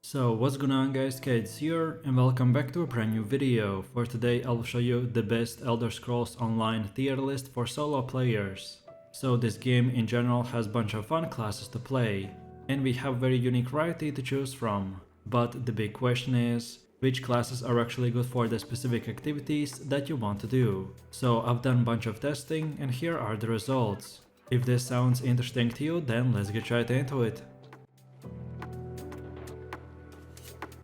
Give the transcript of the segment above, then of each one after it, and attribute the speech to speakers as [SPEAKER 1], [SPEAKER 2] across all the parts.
[SPEAKER 1] So what's going on guys, Kades here and welcome back to a brand new video. For today I'll show you the best Elder Scrolls Online tier list for solo players. So this game in general has a bunch of fun classes to play and we have very unique variety to choose from. But the big question is, which classes are actually good for the specific activities that you want to do. So I've done a bunch of testing and here are the results. If this sounds interesting to you, then let's get right into it.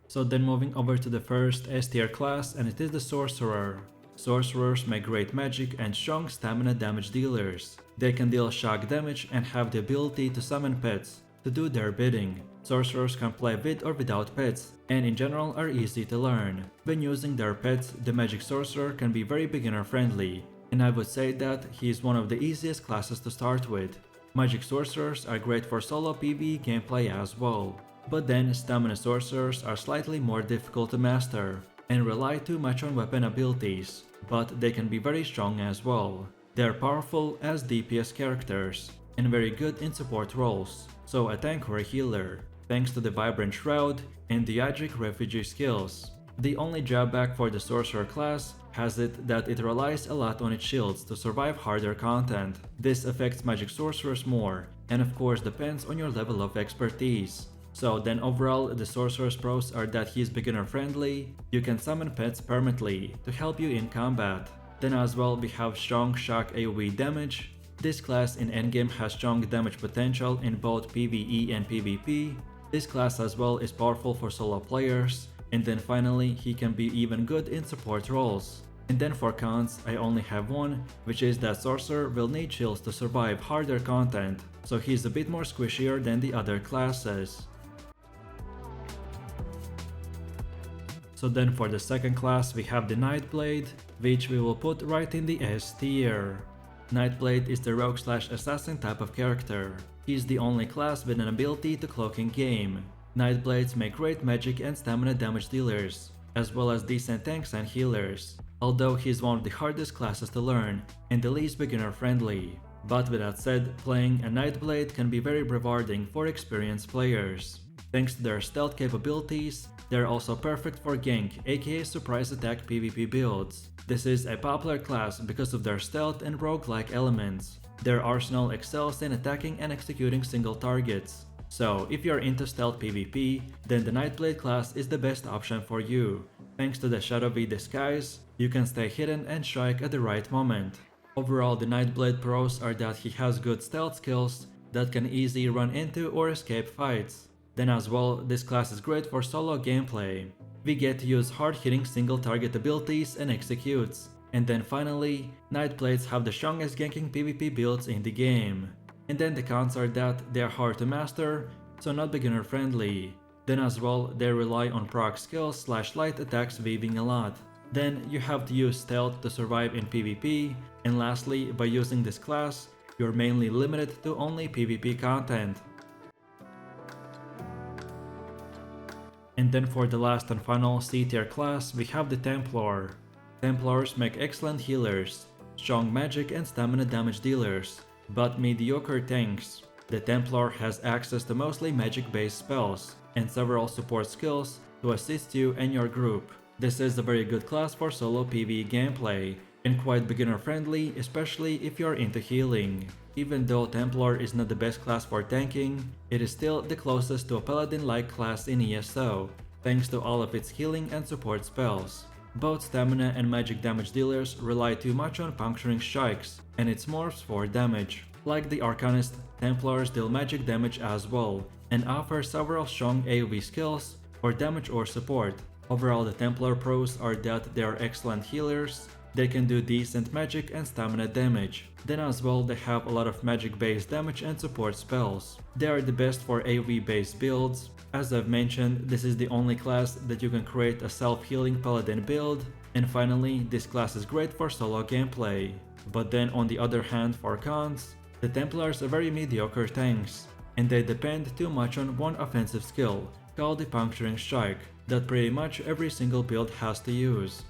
[SPEAKER 1] So then moving over to the first S tier class, and it is the sorcerer. Sorcerers make great magic and strong stamina damage dealers. They can deal shock damage and have the ability to summon pets to do their bidding. Sorcerers can play with or without pets and in general are easy to learn. When using their pets, the magic sorcerer can be very beginner friendly, and I would say that he is one of the easiest classes to start with. Magic sorcerers are great for solo PvE gameplay as well. But then stamina sorcerers are slightly more difficult to master and rely too much on weapon abilities, but they can be very strong as well. They are powerful as DPS characters and very good in support roles, so a tank or a healer, thanks to the Vibrant Shroud and the Yajic refugee skills. The only drawback for the sorcerer class has it that it relies a lot on its shields to survive harder content. This affects magic sorcerers more and of course depends on your level of expertise. So then overall, the sorcerer's pros are that he is beginner friendly, you can summon pets permanently to help you in combat. Then as well we have strong shock AoE damage. This class in endgame has strong damage potential in both PvE and PvP. This class as well is powerful for solo players. And then finally, he can be even good in support roles. And then for cons, I only have one, which is that sorcerer will need shields to survive harder content, so he's a bit more squishier than the other classes. So then for the second class we have the nightblade, which we will put right in the S tier. Nightblade is the rogue/assassin type of character. He is the only class with an ability to cloak in game. Nightblades make great magic and stamina damage dealers, as well as decent tanks and healers, although he is one of the hardest classes to learn and the least beginner friendly. But with that said, playing a nightblade can be very rewarding for experienced players. Thanks to their stealth capabilities, they are also perfect for gank, aka surprise attack PvP builds. This is a popular class because of their stealth and roguelike elements. Their arsenal excels in attacking and executing single targets. So if you're into stealth PvP, then the Nightblade class is the best option for you. Thanks to the shadowy disguise, you can stay hidden and strike at the right moment. Overall, the Nightblade pros are that he has good stealth skills that can easily run into or escape fights. Then as well, this class is great for solo gameplay. We get to use hard-hitting single target abilities and executes. And then finally, Nightblades have the strongest ganking PvP builds in the game. And then the cons are that they are hard to master, so not beginner friendly. Then as well, they rely on proc skills / light attacks weaving a lot. Then you have to use stealth to survive in PvP. And lastly, by using this class, you're mainly limited to only PvP content. And then for the last and final C tier class, we have the Templar. Templars make excellent healers, strong magic and stamina damage dealers, but mediocre tanks. The Templar has access to mostly magic based spells and several support skills to assist you and your group. This is a very good class for solo PvE gameplay and quite beginner friendly, especially if you're into healing. Even though Templar is not the best class for tanking, it is still the closest to a paladin-like class in ESO, thanks to all of its healing and support spells. Both stamina and magic damage dealers rely too much on puncturing strikes and its morphs for damage. Like the arcanist, Templars deal magic damage as well, and offer several strong AoE skills for damage or support. Overall, the Templar pros are that they are excellent healers, they can do decent magic and stamina damage. Then as well, they have a lot of magic based damage and support spells. They are the best for AoE based builds. As I've mentioned, this is the only class that you can create a self-healing paladin build. And finally, this class is great for solo gameplay. But then on the other hand, for cons, the Templars are very mediocre tanks, and they depend too much on one offensive skill, called the puncturing strike, that pretty much every single build has to use.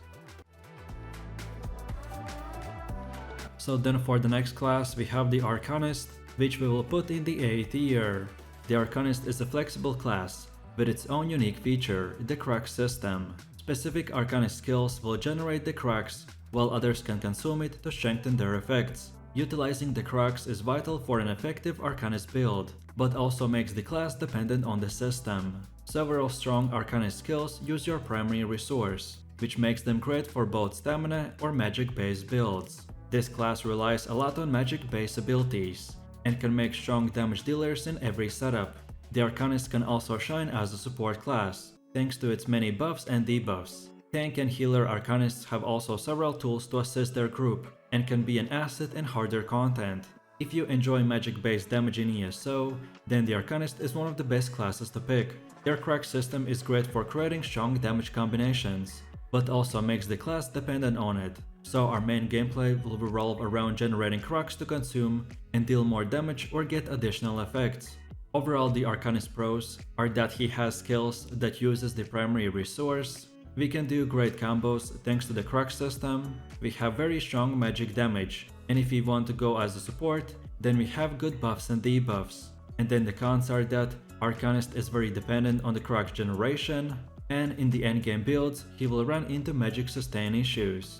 [SPEAKER 1] So then for the next class we have the arcanist, which we will put in the A tier. The arcanist is a flexible class. with its own unique feature, the crack system. Specific arcanist skills will generate the cracks, while others can consume it to strengthen their effects. Utilizing the cracks is vital for an effective arcanist build, but also makes the class dependent on the system. Several strong arcanist skills use your primary resource, which makes them great for both stamina or magic-based builds. This class relies a lot on magic-based abilities, and can make strong damage dealers in every setup. The arcanist can also shine as a support class, thanks to its many buffs and debuffs. Tank and healer arcanists have also several tools to assist their group, and can be an asset in harder content. If you enjoy magic-based damage in ESO, then the arcanist is one of the best classes to pick. Their crack system is great for creating strong damage combinations, but also makes the class dependent on it. So our main gameplay will revolve around generating cracks to consume and deal more damage or get additional effects. Overall, the arcanist pros are that he has skills that uses the primary resource. We can do great combos thanks to the crack system, we have very strong magic damage, and if we want to go as a support, then we have good buffs and debuffs. And then the cons are that arcanist is very dependent on the crack generation, and in the endgame builds, he will run into magic sustain issues.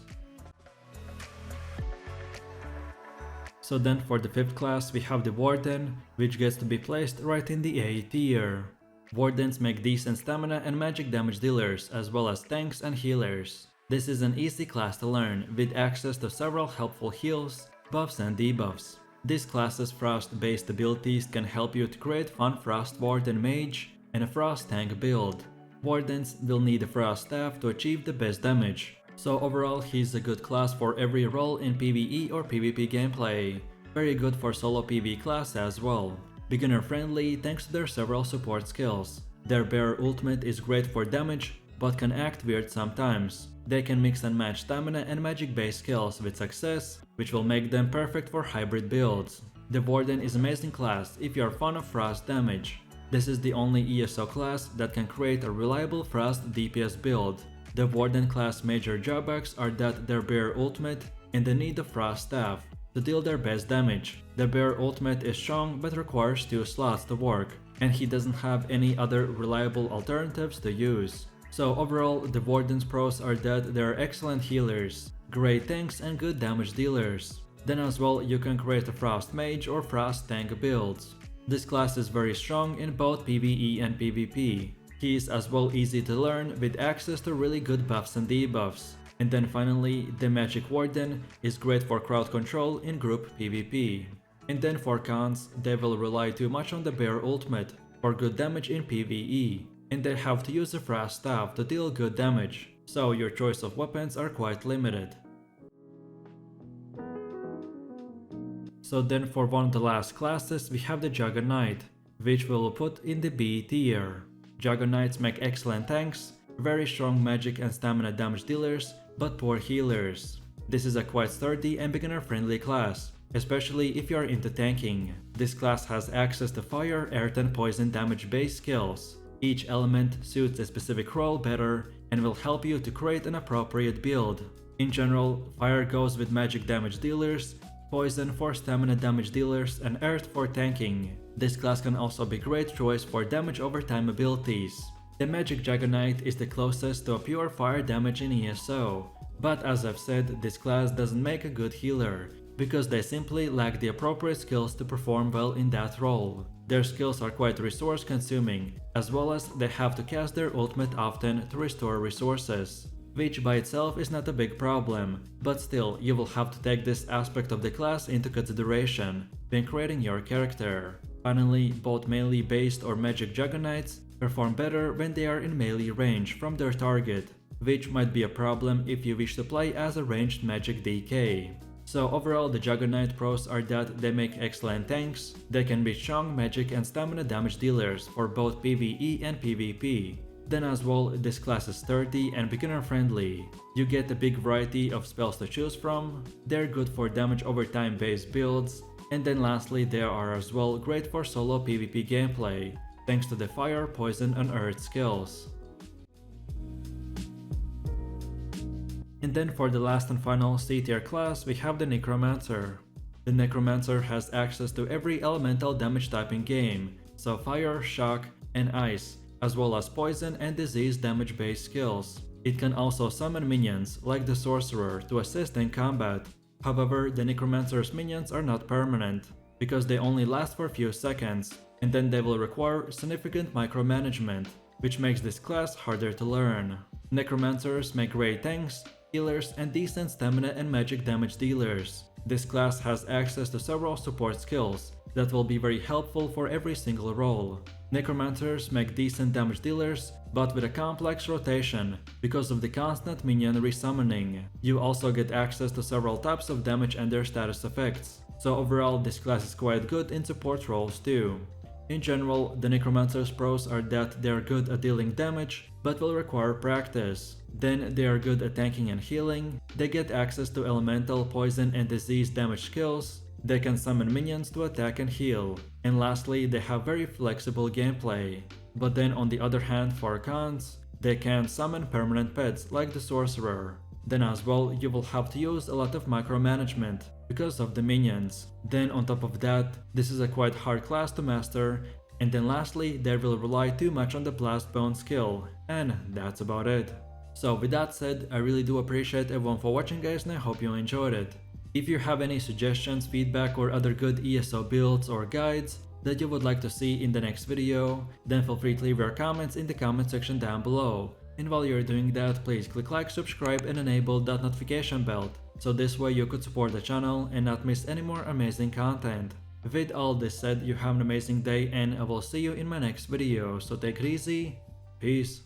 [SPEAKER 1] So then for the 5th class we have the warden, which gets to be placed right in the A tier. Wardens make decent stamina and magic damage dealers, as well as tanks and healers. This is an easy class to learn, with access to several helpful heals, buffs and debuffs. This class's frost-based abilities can help you to create fun Frost Warden Mage and a Frost Tank build. Wardens will need a Frost Staff to achieve the best damage, so overall he's a good class for every role in PvE or PvP gameplay. Very good for solo PvE class as well. Beginner friendly thanks to their several support skills. Their bearer ultimate is great for damage, but can act weird sometimes. They can mix and match stamina and magic based skills with success, which will make them perfect for hybrid builds. The warden is an amazing class if you are fond of frost damage. This is the only ESO class that can create a reliable frost DPS build. The warden class major drawbacks are that their bearer ultimate and the need of frost staff to deal their best damage. The bearer ultimate is strong but requires 2 slots to work, and he doesn't have any other reliable alternatives to use. So overall, the warden's pros are that they are excellent healers, great tanks and good damage dealers. Then as well you can create a frost mage or frost tank builds. This class is very strong in both PvE and PvP. He is as well easy to learn with access to really good buffs and debuffs. And then finally, the magic warden is great for crowd control in group PvP. And then for cons, they will rely too much on the bearer ultimate for good damage in PvE, and they have to use a frost staff to deal good damage, so your choice of weapons are quite limited. So then for one of the last classes we have the dragonknight, which we will put in the B tier. Dragoknights make excellent tanks, very strong magic and stamina damage dealers, but poor healers. This is a quite sturdy and beginner friendly class, especially if you are into tanking. This class has access to fire, earth and poison damage based skills. Each element suits a specific role better and will help you to create an appropriate build. In general, fire goes with magic damage dealers, poison for stamina damage dealers and earth for tanking. This class can also be a great choice for damage over time abilities. The magic dragonknight is the closest to a pure fire damage in ESO, but as I've said, this class doesn't make a good healer, because they simply lack the appropriate skills to perform well in that role. Their skills are quite resource consuming, as well as they have to cast their ultimate often to restore resources, which by itself is not a big problem, but still you will have to take this aspect of the class into consideration when creating your character. Finally, both melee based or magic dragoknights perform better when they are in melee range from their target, which might be a problem if you wish to play as a ranged magic DK. So overall, the Dragonknight pros are that they make excellent tanks, they can be strong magic and stamina damage dealers for both PvE and PvP. Then as well, this class is sturdy and beginner friendly. You get a big variety of spells to choose from, they're good for damage over time based builds, and then lastly they are as well great for solo PvP gameplay, thanks to the fire, poison and earth skills. And then for the last and final C tier class we have the necromancer. The necromancer has access to every elemental damage type in game, so fire, shock and ice, as well as poison and disease damage based skills. It can also summon minions, like the sorcerer, to assist in combat. However, the necromancer's minions are not permanent, because they only last for a few seconds, and then they will require significant micromanagement, which makes this class harder to learn. Necromancers make great tanks, healers, and decent stamina and magic damage dealers. This class has access to several support skills that will be very helpful for every single role. Necromancers make decent damage dealers, but with a complex rotation because of the constant minion resummoning. You also get access to several types of damage and their status effects, so overall this class is quite good in support roles too. In general, the necromancer's pros are that they are good at dealing damage, but will require practice. Then they are good at tanking and healing, they get access to elemental, poison, and disease damage skills, they can summon minions to attack and heal, and lastly they have very flexible gameplay. But then on the other hand, for cons, they can summon permanent pets like the sorcerer. Then as well, you will have to use a lot of micromanagement because of the minions. Then on top of that, this is a quite hard class to master, and then lastly they will rely too much on the blast bone skill, and that's about it. So with that said, I really do appreciate everyone for watching guys, and I hope you enjoyed it. If you have any suggestions, feedback, or other good ESO builds or guides that you would like to see in the next video, then feel free to leave your comments in the comment section down below. And while you're doing that, please click like, subscribe, and enable that notification bell, so this way you could support the channel and not miss any more amazing content. With all this said, you have an amazing day, and I will see you in my next video, so take it easy, peace.